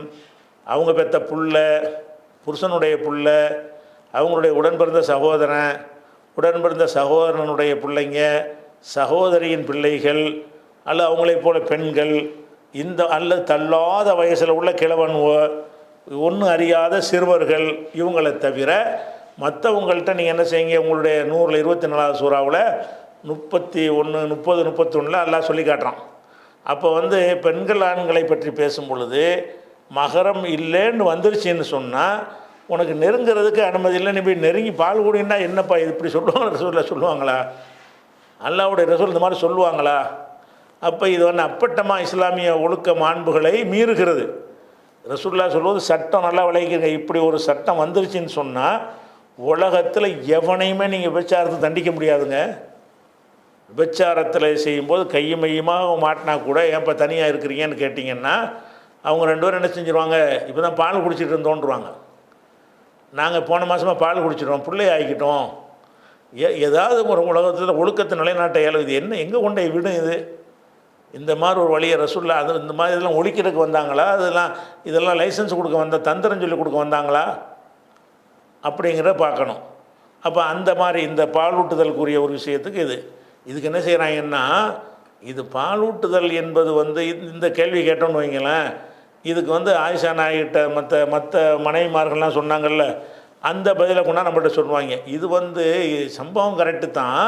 [SPEAKER 2] அவங்க பெற்ற புள்ள, புருஷனுடைய புள்ள, அவங்களுடைய உடன்பிறந்த சகோதரன், உடன்பிறந்த சகோதரனுடைய பிள்ளைங்க, சகோதரியின் பிள்ளைகள், அல்ல அவங்களைப் போல பெண்கள், இந்த அல்லது தள்ளாத வயசில் உள்ள கிழவன், ஒன்றும் அறியாத சிறுவர்கள், இவங்களை தவிர மற்றவங்கள்ட்ட நீங்கள் என்ன செய்யுங்க, உங்களுடைய 100ல் 24வது சூறாவில் 31, 30, 31 அல்லாஹ் சொல்லி காட்டுறான். அப்போ பெண்கள் ஆண்களை பற்றி பேசும் பொழுது மகரம் இல்லைன்னு வந்துருச்சுன்னு சொன்னால் உனக்கு நெருங்கிறதுக்கு அனுமதி இல்லை, நீ போய் நெருங்கி பால் குடின்னா என்னப்பா இது இப்படி சொல்லுவாங்க? ரசூலில் சொல்லுவாங்களா? அல்லாஹ்வுடைய ரசூல் இந்த மாதிரி சொல்லுவாங்களா? அப்போ இது அப்பட்டமாக இஸ்லாமிய ஒழுக்க மாண்புகளை மீறுகிறது. ரசூலுல்லா சொல்வது சட்டம் நல்லா விளைவிக்கிறங்க. இப்படி ஒரு சட்டம் வந்துருச்சுன்னு சொன்னால் உலகத்தில் எவனையுமே நீங்கள் விபச்சாரத்தை தண்டிக்க முடியாதுங்க. விபச்சாரத்தில் செய்யும்போது கையுமையுமாக மாட்டினா கூட ஏன்ப்பா தனியாக இருக்கிறீங்கன்னு கேட்டிங்கன்னா அவங்க 2 பேரும் என்ன செஞ்சுருவாங்க, இப்போ தான் பால் குடிச்சிட்டு இருந்தோன்றுவாங்க. நாங்கள் போன மாதமாக பால் குடிச்சிட்டோம், பிள்ளை ஆகிக்கிட்டோம். ஏதாவது ஒரு உலகத்தில் ஒழுக்கத்தை நிலைநாட்ட இயலும். இது என்ன எங்கே கொண்டே விடும் இது? இந்த மாதிரி ஒரு வழியை ரசூல்லா அது இந்த மாதிரி இதெல்லாம் ஒழிக்கிறதுக்கு வந்தாங்களா? இதெல்லாம் லைசன்ஸ் கொடுக்க வந்த தந்திரம் சொல்லி கொடுக்க வந்தாங்களா அப்படிங்கிறத பார்க்கணும். அப்போ அந்த மாதிரி இந்த பாலூட்டுதலுக்குரிய ஒரு விஷயத்துக்கு இதுக்கு என்ன செய்கிறாங்கன்னா, இது பாலூட்டுதல் என்பது இந்த கேள்வி கேட்டோன்னு வைங்களேன், இதுக்கு ஆயிஷா நாய்கிட்ட மற்ற மனைவிமார்கள்லாம் சொன்னாங்கல்ல, அந்த பதிலை கொண்டா நம்மகிட்ட சொல்லுவாங்க. இது சம்பவம் கரெக்டு தான்.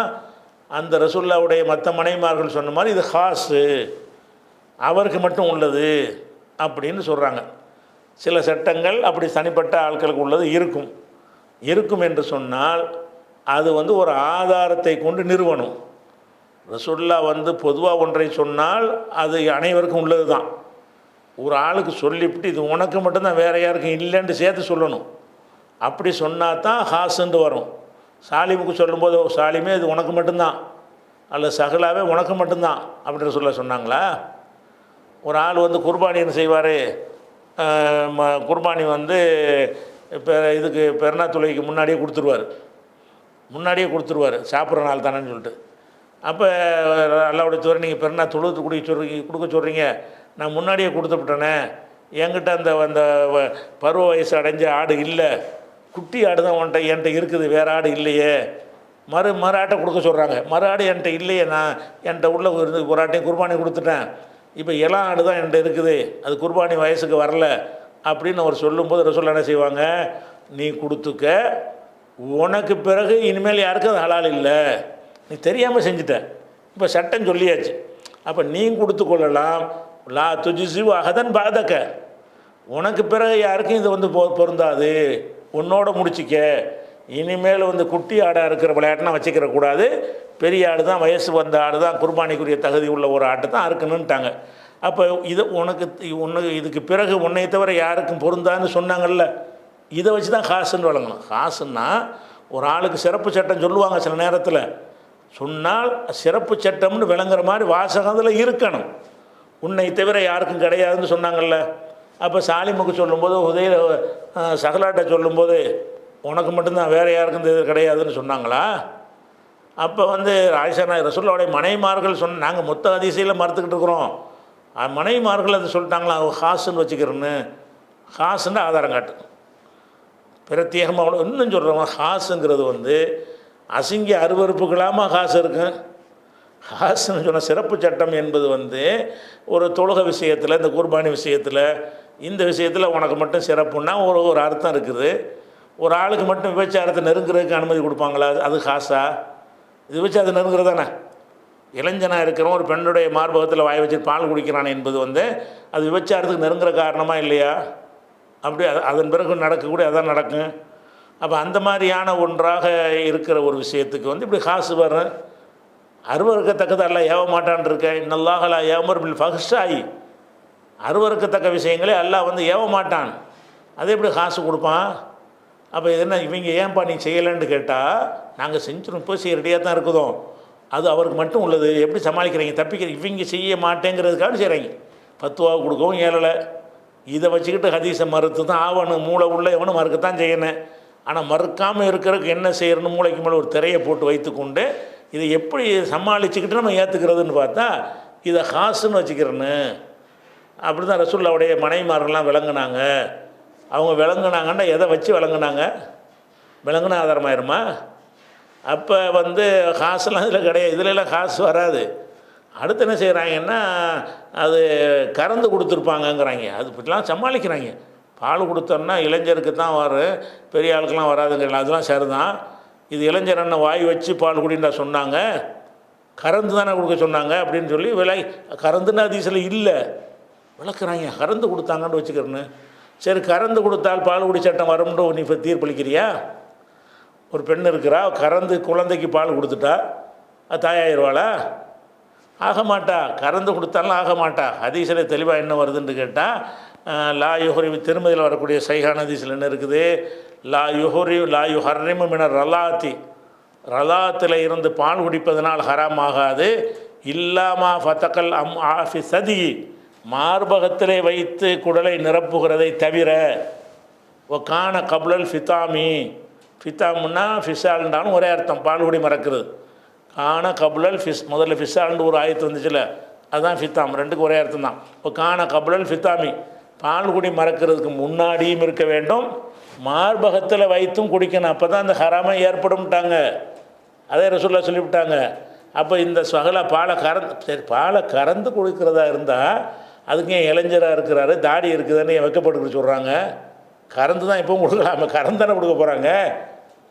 [SPEAKER 2] அந்த ரசூல்லாவுடைய மற்ற மனைவிமார்கள் சொன்ன மாதிரி இது ஹாஸு, அவருக்கு மட்டும் உள்ளது அப்படின்னு சொல்கிறாங்க. சில சட்டங்கள் அப்படி தனிப்பட்ட ஆட்களுக்கு உள்ளது இருக்கும் என்று சொன்னால் அது ஒரு ஆதாரத்தை கொண்டு நிறுவனம். ரசூல்லா பொதுவாக ஒன்றை சொன்னால் அது அனைவருக்கும் உள்ளது தான். ஒரு ஆளுக்கு சொல்லிவிட்டு இது உனக்கு மட்டும்தான் வேறு யாருக்கும் இல்லைன்னு சேர்த்து சொல்லணும். அப்படி சொன்னால் தான் ஹாஸுன்ட்டு வரும். சாலிமுக்கு சொல்லும்போது சாலிமே இது உனக்கு மட்டும்தான், அல்ல சகலாவே உனக்கு மட்டும்தான் அப்படின்னு சொன்னாங்களா? ஒரு ஆள் குர்பானி என்ன செய்வார், குர்பானி இப்போ இதுக்கு பெருநா தொழுகைக்கு முன்னாடியே கொடுத்துருவார் சாப்பிட்ற நாள் தானேன்னு சொல்லிட்டு. அப்போ அல்லாவுடைய தவிர நீங்கள் பெருநா தொழுது கொடுக்க சொல்கிறீங்க, நான் முன்னாடியே கொடுத்துவிட்டேனே, என்கிட்ட அந்த பருவ வயசு அடைஞ்ச ஆடு இல்லை, குட்டி ஆடு தான் என்கிட்ட இருக்குது, வேறு ஆடு இல்லையே. மறு ஆட்டை கொடுக்க சொல்கிறாங்க. மறு ஆடு என்கிட்ட இல்லையே, நான் என்கிட்ட உள்ள ஒரு ஆட்டையும் குர்பானி கொடுத்துட்டேன், இப்போ இளம் ஆடு தான் என்கிட்ட இருக்குது, அது குர்பானி வயசுக்கு வரல அப்படின்னு அவர் சொல்லும்போது ரசூல் என்ன செய்வாங்க, நீ கொடுத்துக்க, உனக்கு பிறகு இனிமேல் யாருக்கும் அது ஹலால் இல்லை, நீ தெரியாமல் செஞ்சுட்ட, இப்போ சட்டம் சொல்லியாச்சு, அப்போ நீ கொடுத்து கொள்ளலாம். லா துஜிசு அகதன் பாதக்க, உனக்கு பிறகு யாருக்கும் இது பொருந்தாது, உன்னோட முடிச்சிக்க, இனிமேல் குட்டி ஆடாக இருக்கிற விளையாட்டுனா வச்சுக்கிற கூடாது, பெரிய ஆடு தான், வயசு வந்த ஆடு தான், குர்பானிக்குரிய தகுதி உள்ள ஒரு ஆட்டு தான் அறுக்கணுன்ட்டாங்க. அப்போ உனக்கு இதுக்கு பிறகு உன்னை தவிர யாருக்கும் பொருந்தான்னு சொன்னாங்கல்ல, இதை வச்சு தான் ஹாஸுன்னு வழங்கணும். ஹாஸுன்னா ஒரு ஆளுக்கு சிறப்பு சட்டம் சொல்லுவாங்க, சில நேரத்தில் சொன்னால் சிறப்பு சட்டம்னு விளங்குற மாதிரி வாசகத்தில் இருக்கணும். உன்னை தவிர யாருக்கும் கிடையாதுன்னு சொன்னாங்கல்ல. அப்போ சாலிமுக்கு சொல்லும்போது உதய சகலாட்டை சொல்லும்போது உனக்கு மட்டும்தான், வேறு யாருக்கும் இது கிடையாதுன்னு சொன்னாங்களா? அப்போ ஆயிஷா நாய் ரசூலுல்லாஹ்வுடைய மனைவிமார்கள் நாங்கள் மொத்த ஹதீஸையில் மறுத்துக்கிட்டு இருக்கிறோம், மனைவிமார்கள் அதை சொல்லிட்டாங்களா, ஹாஸுன்னு வச்சுக்கிறேன்னு. ஹாஸுன்னு ஆதாரம் காட்டு, பிரத்யேகமாக அவ்வளோ இன்னும் சொல்கிறோம். ஹாஸுங்கிறது அசிங்க அருவறுப்புகளாமா ஹாஸ் இருக்கும். ஹாஸ்ன்னு சொன்ன சிறப்பு சட்டம் என்பது ஒரு தொழுகை விஷயத்தில், இந்த குர்பானி விஷயத்தில், இந்த விஷயத்தில் உனக்கு மட்டும் சிறப்புன்னா ஒரு அர்த்தம் இருக்குது. ஒரு ஆளுக்கு மட்டும் விபச்சாரத்தை நெருங்குறதுக்கு அனுமதி கொடுப்பாங்களா? அது ஹாஸா? இது விபச்சாரத்தை நெருங்குறதானே? இளைஞனாக இருக்கிறவன் ஒரு பெண்ணுடைய மார்பகத்தில் வாய் வச்சு பால் குடிக்கிறான் என்பது அது விபச்சாரத்துக்கு நெருங்குற காரணமாக இல்லையா? அப்படி அதன் பிறகு நடக்கக்கூடிய அதான் நடக்கும். அப்போ அந்த மாதிரியான ஒன்றாக இருக்கிற ஒரு விஷயத்துக்கு இப்படி ஹாஸு வரும். அருவறுக்கத்தக்கது அல்ல ஏவ மாட்டான் இருக்க, இன்னல்லாஹ் லா யஅமுரு பில் ஃபஹ்ஷாயி, அருவறுக்கத்தக்க விஷயங்களே அல்லாஹ் ஏவ மாட்டான், அது எப்படி ஹாஸு கொடுப்பான்? அப்போ இது என்ன, இவங்க ஏன்பா நீ செய்யலைன்னு கேட்டால் நாங்கள் செஞ்சிடும், இப்போ செய்ய ரெடியாக தான் இருக்குதோம், அது அவருக்கு மட்டும் உள்ளது, எப்படி சமாளிக்கிறீங்க, தப்பிக்கிறீங்க, இவங்க செய்ய மாட்டேங்கிறதுக்காக செய்கிறாங்க. 10 ரூபா கொடுக்கவும் ஏழலை, இதை வச்சுக்கிட்டு ஹதீஸை மறுத்து தான் ஆவணும். மூளை உள்ள எவனும் மறுக்கத்தான் செய்யணும். ஆனால் மறுக்காமல் இருக்கிறதுக்கு என்ன செய்யணும்னு மூளைக்கு மேலே ஒரு திரையை போட்டு வைத்துக்கொண்டு இதை எப்படி சமாளிச்சுக்கிட்டு நம்ம ஏற்றுக்கிறதுன்னு பார்த்தா இதை ஹாஸுன்னு வச்சுக்கிறேன்னு. அப்படி தான் ரசூலுல்லாவுடைய மனைவிமாரெல்லாம் விளங்குனாங்க. அவங்க விளங்குனாங்கன்னா எதை வச்சு விளங்குனாங்க? விளங்குனா ஆதாரமாயிருமா? அப்போ காசுலாம் இதில் கிடையாது, இதிலெல்லாம் காசு வராது. அடுத்து என்ன செய்கிறாங்கன்னா அது கறந்து கொடுத்துருப்பாங்கங்கிறாங்க. அது இப்படிலாம் சமாளிக்கிறாங்க. பால் கொடுத்தோன்னா இளைஞருக்கு தான் வரும், பெரிய ஆளுக்கெல்லாம் வராதுங்கிறல, அதெல்லாம் சரிதான். இது இளைஞர் என்ன வாய் வச்சு பால் குடின்றா சொன்னாங்க, கறந்து தானே கொடுக்க சொன்னாங்க அப்படின்னு சொல்லி கறந்துன்னு அதிசயில் இல்லை விளக்குறாங்க. கறந்து கொடுத்தாங்கன்னு வச்சுக்கிறேன்னு. சரி, கறந்து கொடுத்தால் பால் குடி சட்டம் வரும்னு நீ இப்போ தீர்ப்பளிக்கிறியா? ஒரு பெண் இருக்கிறா, கறந்து குழந்தைக்கு பால் கொடுத்துட்டா அது தாயாயிருவாளா? ஆக மாட்டா. கறந்து கொடுத்தாலும் ஆக மாட்டா. ஹதீஸில் தெளிவாக என்ன வருதுன்னு கேட்டால், லா யுஹரி, திருமதியில் வரக்கூடிய சைஹான ஹதீஸில் என்ன இருக்குது? லா யுஹர்ரிமு மினர் ரலாத்தி, ரலாத்தில் இருந்து பால் குடிப்பதனால் ஹராம் ஆகாது. இல்லாமா ஃபத்தக்கல் ஆஃபி சதி, மார்பகத்திலே வைத்து குடலை நிரப்புகிறதை தவிர. கான கபுலல் ஃபித்தாமி, ஃபித்தாமுன்னா ஃபிஷால்ன்றாலும் ஒரே அர்த்தம், பால்குடி மறக்கிறது. கான கபுலல் ஃபிஷ், முதல்ல ஃபிஷால்னு ஒரு ஆயத்து வந்துச்சுல, அதுதான் ஃபித்தாம், ரெண்டுக்கும் ஒரே அர்த்தம் தான். இப்போ கான கபுலல் ஃபித்தாமி, பால்குடி மறக்கிறதுக்கு முன்னாடியும் இருக்க வேண்டும், மார்பகத்தில் வைத்தும் குடிக்கணும். அப்போ தான் அந்த ஹராமை ஏற்படும்ட்டாங்க. அதே ரசூலுல்லாஹ் சொல்லிவிட்டாங்க. அப்போ இந்த பாலை கறந்து கொடுக்குறதா இருந்தால் அதுக்கு ஏன் இளைஞராக இருக்கிறாரு, தாடி இருக்குதுன்னு வைக்கப்பட்டு சொல்கிறாங்க? கறந்து தான் இப்போவும் கொடுக்கலாம, கறந்து தானே கொடுக்க போகிறாங்க,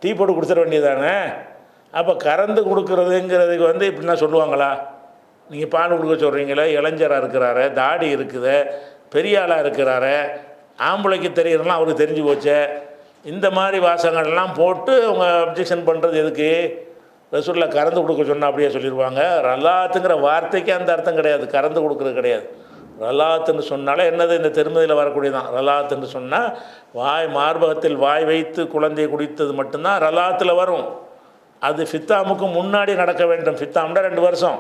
[SPEAKER 2] டீ போட்டு கொடுத்துட வேண்டியதானே. அப்போ கறந்து கொடுக்குறதுங்கிறதுக்கு இப்படின்னா சொல்லுவாங்களா? நீங்கள் பால் கொடுக்க சொல்கிறீங்களே, இளைஞராக இருக்கிறாரு, தாடி இருக்குது, பெரிய ஆளாக இருக்கிறாரு, ஆம்பளைக்கு தெரியறதுலாம் அவருக்கு தெரிஞ்சு போச்சு, இந்த மாதிரி வாசங்கள்லாம் போட்டு அவங்க அப்ஜெக்ஷன் பண்ணுறது எதுக்கு? ரசூலுல்லாஹ் கறந்து கொடுக்க சொன்னால் அப்படியே சொல்லிடுவாங்க. ரலாத்துங்கிற வார்த்தைக்கு அந்த அர்த்தம் கிடையாது, கறந்து கொடுக்குறது கிடையாது. ரலாத்துன்னு சொன்னாலே என்னது, இந்த திருமதியில் வரக்கூடியதான். ரலாத்துன்னு சொன்னால் மார்பகத்தில் வாய் வைத்து குழந்தையை குடித்தது மட்டும்தான் ரலாத்தில் வரும். அது ஃபித்தாமுக்கு முன்னாடி நடக்க வேண்டும். ஃபித்தாம்னா 2 வருஷம்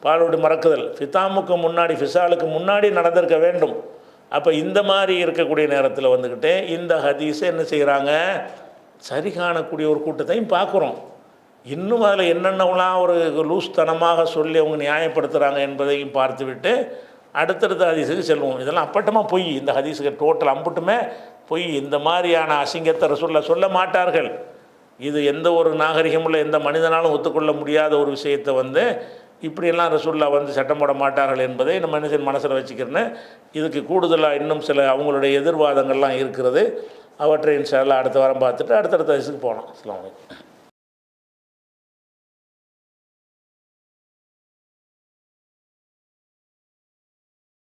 [SPEAKER 2] பாலோடு மறக்குதல், ஃபித்தாமுக்கு முன்னாடி, ஃபிசாலுக்கு முன்னாடி நடந்திருக்க வேண்டும். அப்போ இந்த மாதிரி இருக்கக்கூடிய நேரத்தில் இந்த ஹதீஸை என்ன செய்கிறாங்க, சரி காணக்கூடிய ஒரு கூட்டத்தையும் பார்க்குறோம். இன்னும் அதில் என்னென்னலாம் ஒரு லூஸ்தனமாக சொல்லி அவங்க நியாயப்படுத்துகிறாங்க என்பதையும் பார்த்துவிட்டு அடுத்தடுத்த ஹதீஸுக்கு செல்வோம். இதெல்லாம் அப்பட்டமாக பொய். இந்த ஹதீஸுக்கு டோட்டல் அம்புட்டுமே பொய். இந்த மாதிரியான அசிங்கத்தை ரசூலுல்லாஹ் சொல்ல மாட்டார்கள். இது எந்த ஒரு நாகரிகமுள்ள எந்த மனிதனாலும் ஒத்துக்கொள்ள முடியாத ஒரு விஷயத்தை இப்படியெல்லாம் ரசூலுல்லாஹ் சட்டம் போட மாட்டார்கள் என்பதை நம்ம மனசில் வச்சுக்கிறேன்னு. இதுக்கு கூடுதலாக இன்னும் சில அவங்களுடைய எதிர்வாதங்கள்லாம் இருக்கிறது. அவற்றை இன்ஷா அல்லாஹ் அடுத்த வாரம் பார்த்துட்டு அடுத்தடுத்த ஹதீஸுக்கு போகலாம். அஸ்ஸலாமு அலைக்கும்.